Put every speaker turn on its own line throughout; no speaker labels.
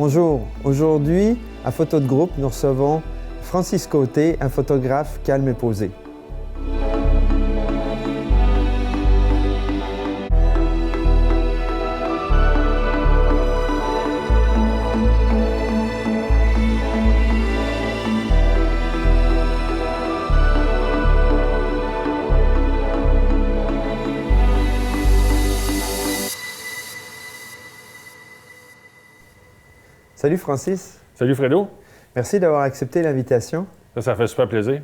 Bonjour, aujourd'hui, à Photo de groupe, nous recevons Francis Côté, un photographe calme et posé. Salut Francis.
Salut Fredo.
Merci d'avoir accepté l'invitation.
Ça fait super plaisir.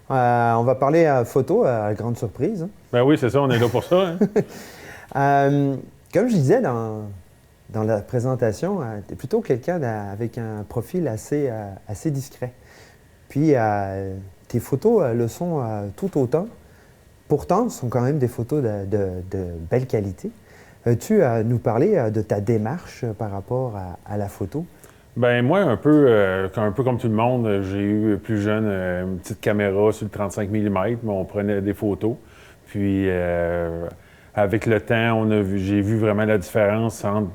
On va parler photo, à grande surprise.
Ben oui, c'est ça, on est là pour ça. Hein?
Comme je disais dans la présentation, tu es plutôt quelqu'un avec un profil assez discret. Puis tes photos le sont tout autant. Pourtant, ce sont quand même des photos de belle qualité. Veux-tu nous parler de ta démarche par rapport à la photo?
Ben moi, un peu comme tout le monde, j'ai eu plus jeune une petite caméra sur le 35 mm, mais on prenait des photos. Puis avec le temps, j'ai vu vraiment la différence entre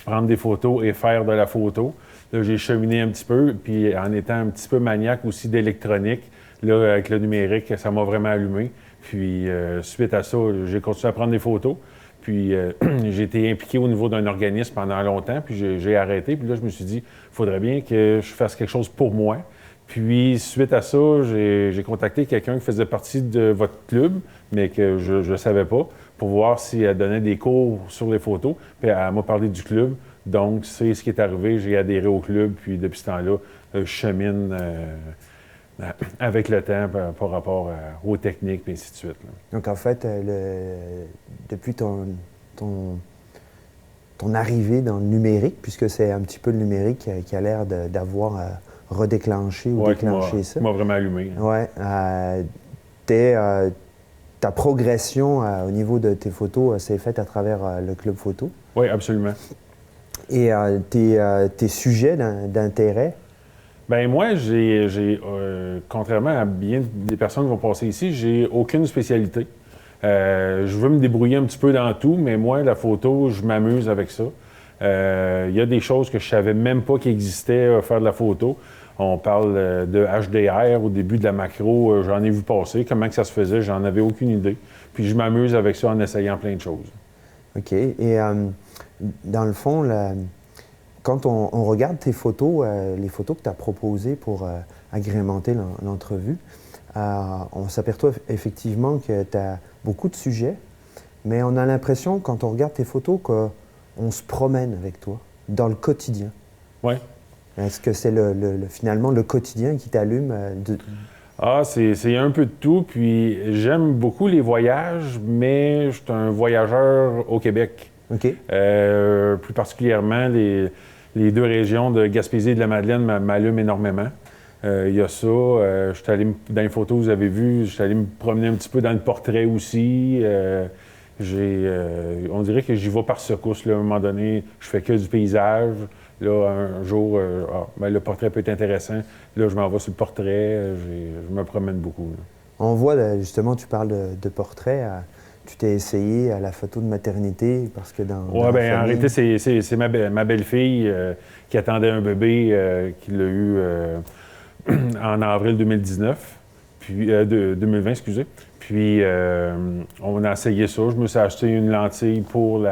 prendre des photos et faire de la photo. Là, j'ai cheminé un petit peu, puis en étant un petit peu maniaque aussi d'électronique, là, avec le numérique, ça m'a vraiment allumé. Puis suite à ça, j'ai continué à prendre des photos. Puis j'ai été impliqué au niveau d'un organisme pendant longtemps, puis j'ai arrêté. Puis là, je me suis dit, il faudrait bien que je fasse quelque chose pour moi. Puis suite à ça, j'ai contacté quelqu'un qui faisait partie de votre club, mais que je ne savais pas, pour voir si elle donnait des cours sur les photos. Puis elle m'a parlé du club. Donc, c'est ce qui est arrivé. J'ai adhéré au club, puis depuis ce temps-là, je chemine avec le temps par rapport aux techniques, et ainsi de suite. Là.
Donc, en fait, depuis ton arrivée dans le numérique, puisque c'est un petit peu le numérique qui a l'air d'avoir redéclenché ou déclenché ça.
Qui m'a vraiment allumé.
Oui. Ta progression au niveau de tes photos s'est faite à travers le club photo.
Oui, absolument.
Et tes sujets d'intérêt?
Bien, moi, contrairement à bien des personnes qui vont passer ici, j'ai aucune spécialité. Je veux me débrouiller un petit peu dans tout, mais moi, la photo, je m'amuse avec ça. Il y a des choses que je savais même pas qu'il existait faire de la photo. On parle de HDR au début de la macro, j'en ai vu passer. Comment que ça se faisait, j'en avais aucune idée. Puis je m'amuse avec ça en essayant plein de choses.
OK. Et dans le fond, quand on regarde tes photos, les photos que tu as proposées pour agrémenter l'entrevue, on s'aperçoit effectivement que tu as beaucoup de sujets, mais on a l'impression, quand on regarde tes photos, qu'on se promène avec toi dans le quotidien.
Oui.
Est-ce que c'est finalement le quotidien qui t'allume?
C'est un peu de tout. Puis j'aime beaucoup les voyages, mais je suis un voyageur au Québec.
OK.
Plus particulièrement, les deux régions de Gaspésie et de la Madeleine m'allument énormément. Il y a ça. Je suis allé, dans les photos, vous avez vu, je suis allé me promener un petit peu dans le portrait aussi. On dirait que j'y vais par secousse. Là, à un moment donné, je fais que du paysage. Là, un jour, le portrait peut être intéressant. Là, je m'en vais sur le portrait. Je me promène beaucoup. Là.
On voit, justement, tu parles de portrait. Tu t'es essayé à la photo de maternité parce que
en réalité, c'est ma belle-fille qui attendait un bébé qui l'a eu en avril 2019, puis 2020, excusez. Puis on a essayé ça. Je me suis acheté une lentille pour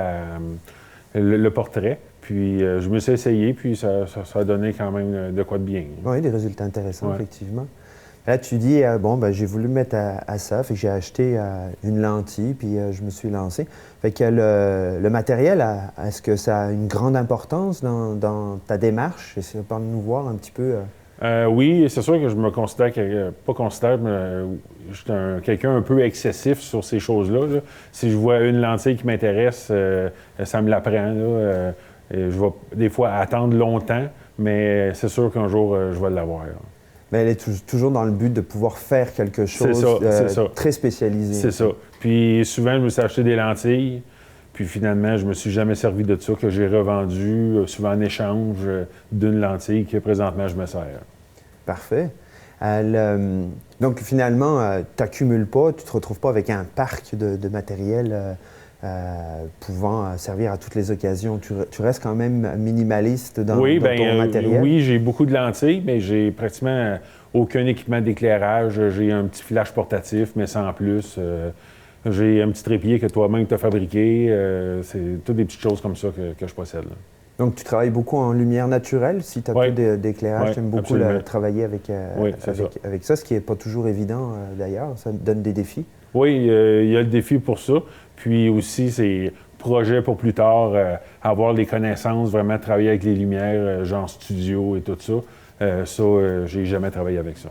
le portrait. Puis je me suis essayé, puis ça a donné quand même de quoi de bien.
Oui, des résultats intéressants, effectivement. Là, tu dis, j'ai voulu mettre à ça, fait que j'ai acheté une lentille, puis je me suis lancé. Fait que le matériel, est-ce que ça a une grande importance dans ta démarche? Parle-nous voir un petit peu.
Oui, c'est sûr que je me considère, mais je suis quelqu'un un peu excessif sur ces choses-là. Là. Si je vois une lentille qui m'intéresse, ça me la prend. Là. Je vais des fois attendre longtemps, mais c'est sûr qu'un jour, je vais l'avoir. Là.
Mais elle est toujours dans le but de pouvoir faire quelque chose très spécialisé.
C'est ça. Puis souvent, je me suis acheté des lentilles, puis finalement, je me suis jamais servi de ça, que j'ai revendu, souvent en échange d'une lentille que présentement, je me sers.
Parfait. Donc finalement, tu n'accumules pas, tu ne te retrouves pas avec un parc de matériel pouvant servir à toutes les occasions. Tu restes quand même minimaliste dans ton matériel?
Oui, j'ai beaucoup de lentilles, mais j'ai pratiquement aucun équipement d'éclairage. J'ai un petit flash portatif, mais sans plus. J'ai un petit trépied que toi-même tu as fabriqué. C'est toutes des petites choses comme ça que je possède. Là.
Donc, tu travailles beaucoup en lumière naturelle. Si tu n'as plus d'éclairage, tu aimes beaucoup travailler avec ça, ce qui n'est pas toujours évident d'ailleurs. Ça donne des défis.
Oui, il y a le défi pour ça. Puis aussi, c'est projet pour plus tard, avoir les connaissances, vraiment travailler avec les lumières, genre studio et tout ça. J'ai jamais travaillé avec ça.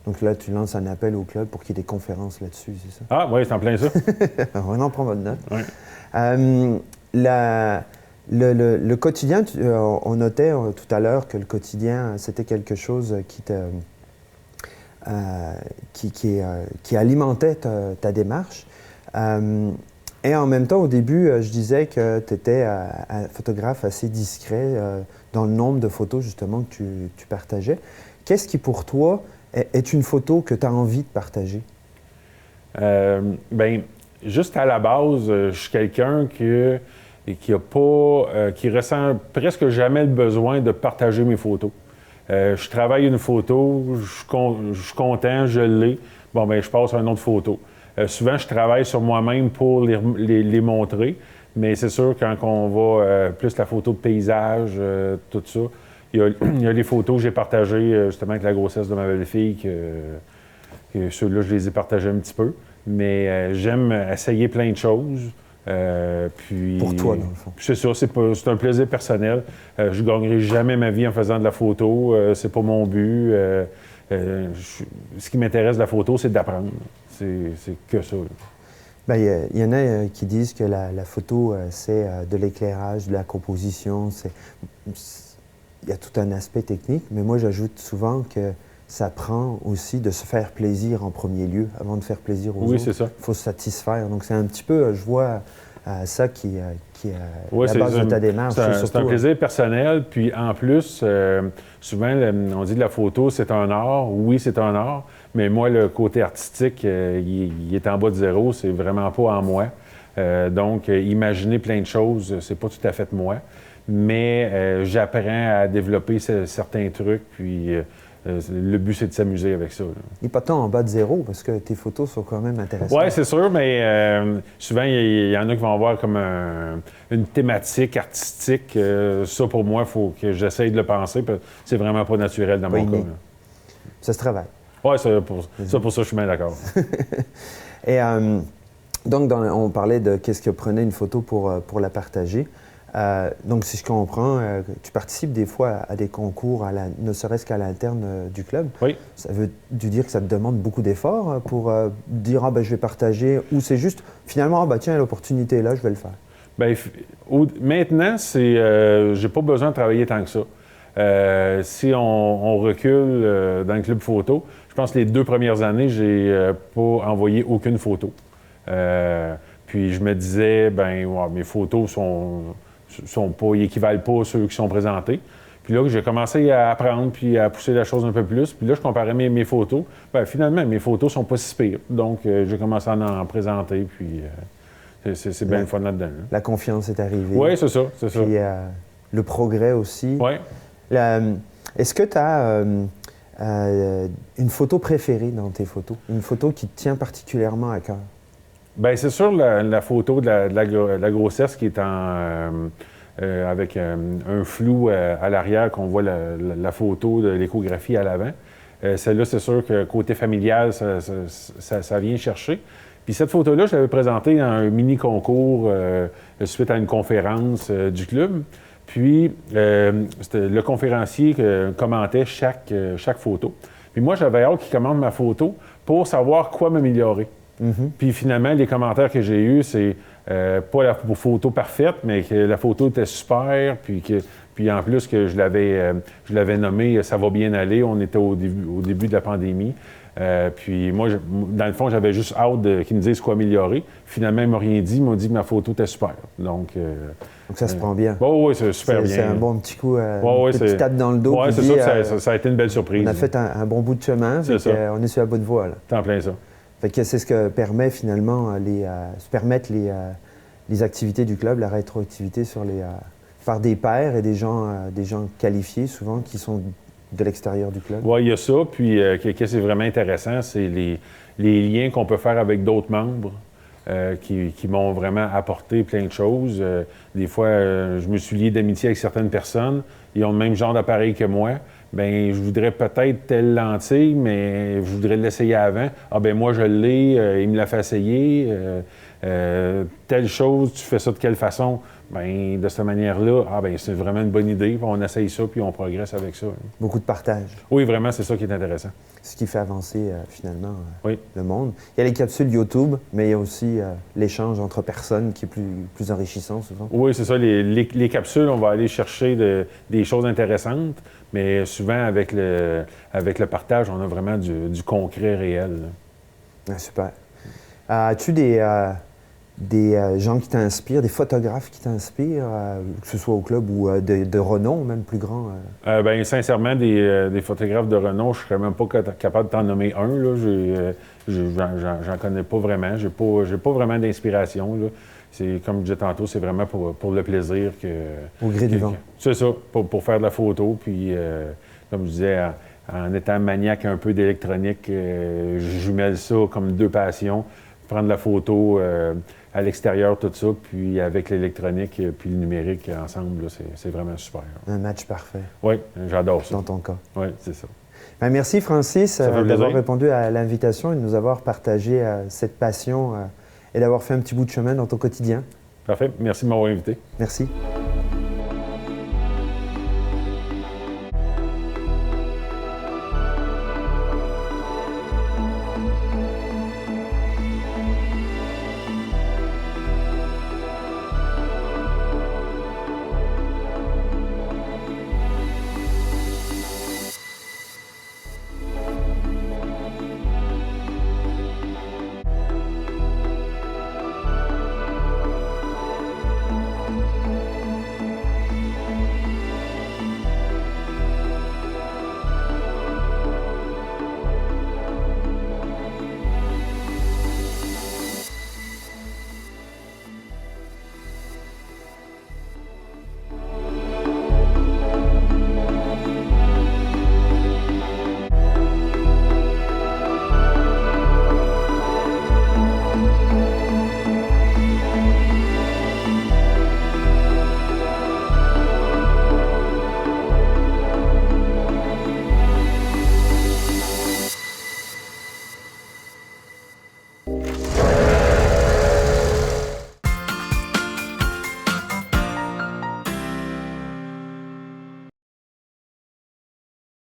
Donc là, tu lances un appel au club pour qu'il y ait des conférences là-dessus, c'est ça?
Ah oui, c'est en plein ça.
On en prend votre note.
Oui.
Le quotidien, on notait tout à l'heure que le quotidien, c'était quelque chose qui alimentait ta démarche. Et en même temps, au début, je disais que tu étais un photographe assez discret dans le nombre de photos justement que tu partageais. Qu'est-ce qui, pour toi, est une photo que tu as envie de partager?
Juste à la base, je suis quelqu'un qui ressent presque jamais le besoin de partager mes photos. Je travaille une photo, je suis content, je l'ai. Bon, je passe à une autre photo. Souvent, je travaille sur moi-même pour les montrer, mais c'est sûr, quand on va plus la photo de paysage, tout ça, il y a les photos que j'ai partagées justement avec la grossesse de ma belle-fille, que ceux-là, je les ai partagés un petit peu. Mais j'aime essayer plein de choses.
Pour toi, dans le fond.
C'est ça, c'est un plaisir personnel. Je ne gagnerai jamais ma vie en faisant de la photo. C'est pas mon but. Ce qui m'intéresse de la photo, c'est d'apprendre. C'est que ça.
Il y en a qui disent que la photo, c'est de l'éclairage, de la composition. Il y a tout un aspect technique, mais moi, j'ajoute souvent que ça prend aussi de se faire plaisir en premier lieu, avant de faire plaisir aux autres.
Oui, c'est ça.
Il faut se satisfaire. Donc, c'est un petit peu, je vois ça qui est la base de ta démarche.
C'est un plaisir personnel. Puis en plus, souvent, on dit que la photo, c'est un art. Oui, c'est un art. Mais moi, le côté artistique, il est en bas de zéro. C'est vraiment pas en moi. Donc, imaginer plein de choses, c'est pas tout à fait moi. Mais j'apprends à développer certains trucs. Puis le but, c'est de s'amuser avec ça. Là.
Il n'est pas tant en bas de zéro, parce que tes photos sont quand même intéressantes.
Oui, c'est sûr, mais souvent, il y en a qui vont avoir comme une thématique artistique. Ça, pour moi, il faut que j'essaye de le penser, parce que c'est vraiment pas naturel dans mon cas. Là.
Ça se travaille.
Oui, pour ça, je suis bien d'accord.
Et donc, on parlait de qu'est-ce que prenait une photo pour la partager. Donc, si je comprends, tu participes des fois à des concours, ne serait-ce qu'à l'interne du club.
Oui.
Ça veut dire que ça te demande beaucoup d'efforts pour dire « je vais partager » ou c'est juste, finalement, tiens, l'opportunité est là, je vais le faire?
Maintenant, j'ai pas besoin de travailler tant que ça. Si on recule dans le club photo, je pense que les 2 premières années, j'ai pas envoyé aucune photo. Puis je me disais, mes photos ils équivalent pas à ceux qui sont présentés. Puis là, j'ai commencé à apprendre puis à pousser la chose un peu plus. Puis là, je comparais mes photos. Finalement, mes photos sont pas si pires. Donc, j'ai commencé à en présenter. Puis c'est bien le fun là-dedans. Là.
La confiance est arrivée.
Oui, c'est ça.
Puis le progrès aussi.
Oui.
Est-ce que tu as une photo préférée dans tes photos? Une photo qui te tient particulièrement à cœur?
Bien, c'est sûr la photo de la grossesse qui est avec un flou à l'arrière, qu'on voit la photo de l'échographie à l'avant. Celle-là, c'est sûr que côté familial, ça vient chercher. Puis cette photo-là, je l'avais présentée dans un mini-concours suite à une conférence du club. Puis le conférencier commentait chaque photo. Puis moi, j'avais hâte qu'il commente ma photo pour savoir quoi m'améliorer. Mm-hmm. Puis finalement, les commentaires que j'ai eus, c'est pas la photo parfaite, mais que la photo était super, puis en plus que je l'avais nommé « Ça va bien aller », on était au début de la pandémie. Puis moi, dans le fond, j'avais juste hâte qu'ils me disent quoi améliorer. Finalement, ils ne m'ont rien dit, ils m'ont dit que ma photo était super. Donc
ça se prend bien.
Oui, c'est super bien.
C'est un bon petit coup, une petite tape dans le dos.
Oui, c'est ça, ça a été une belle surprise.
On a fait un bon bout de chemin, on est sur la bonne voie.
T'es en plein ça.
Fait que c'est ce que permet finalement les activités du club, la rétroactivité sur par des pairs et des gens qualifiés souvent qui sont de l'extérieur du club?
Oui, il y a ça. Puis, qu'est-ce qui est vraiment intéressant, c'est les liens qu'on peut faire avec d'autres membres qui m'ont vraiment apporté plein de choses. Des fois, je me suis lié d'amitié avec certaines personnes. Ils ont le même genre d'appareil que moi. Bien, je voudrais peut-être telle lentille, mais je voudrais l'essayer avant. Ah, ben moi, je l'ai, il me l'a fait essayer. Telle chose, tu fais ça de quelle façon? Bien, de cette manière-là, ah, ben c'est vraiment une bonne idée. Puis on essaye ça, puis on progresse avec ça.
Beaucoup de partage.
Oui, vraiment, c'est ça qui est intéressant.
Ce qui fait avancer finalement
Oui.
le monde. Il y a les capsules YouTube, mais il y a aussi l'échange entre personnes qui est plus enrichissant souvent.
Oui, c'est ça. Les capsules, on va aller chercher des choses intéressantes, mais souvent avec le partage, on a vraiment du concret réel.
Ah, super. As-tu des gens qui t'inspirent, des photographes qui t'inspirent, que ce soit au club ou de renom, même plus grand?
Bien, sincèrement, des photographes de renom, je ne serais même pas capable de t'en nommer un. J'en connais pas vraiment. J'ai pas vraiment d'inspiration. C'est, comme je disais tantôt, c'est vraiment pour le plaisir que...
Au gré du vent.
C'est ça, pour faire de la photo. Puis, comme je disais, en étant maniaque un peu d'électronique, je jumelle ça comme deux passions. Prendre la photo à l'extérieur, tout ça, puis avec l'électronique puis le numérique ensemble, c'est vraiment super.
Un match parfait.
Oui, j'adore ça.
Dans ton cas.
Oui, c'est ça.
Ben, merci Francis d'avoir
plaisir.
répondu à l'invitation et de nous avoir partagé cette passion et d'avoir fait un petit bout de chemin dans ton quotidien.
Parfait. Merci de m'avoir invité.
Merci.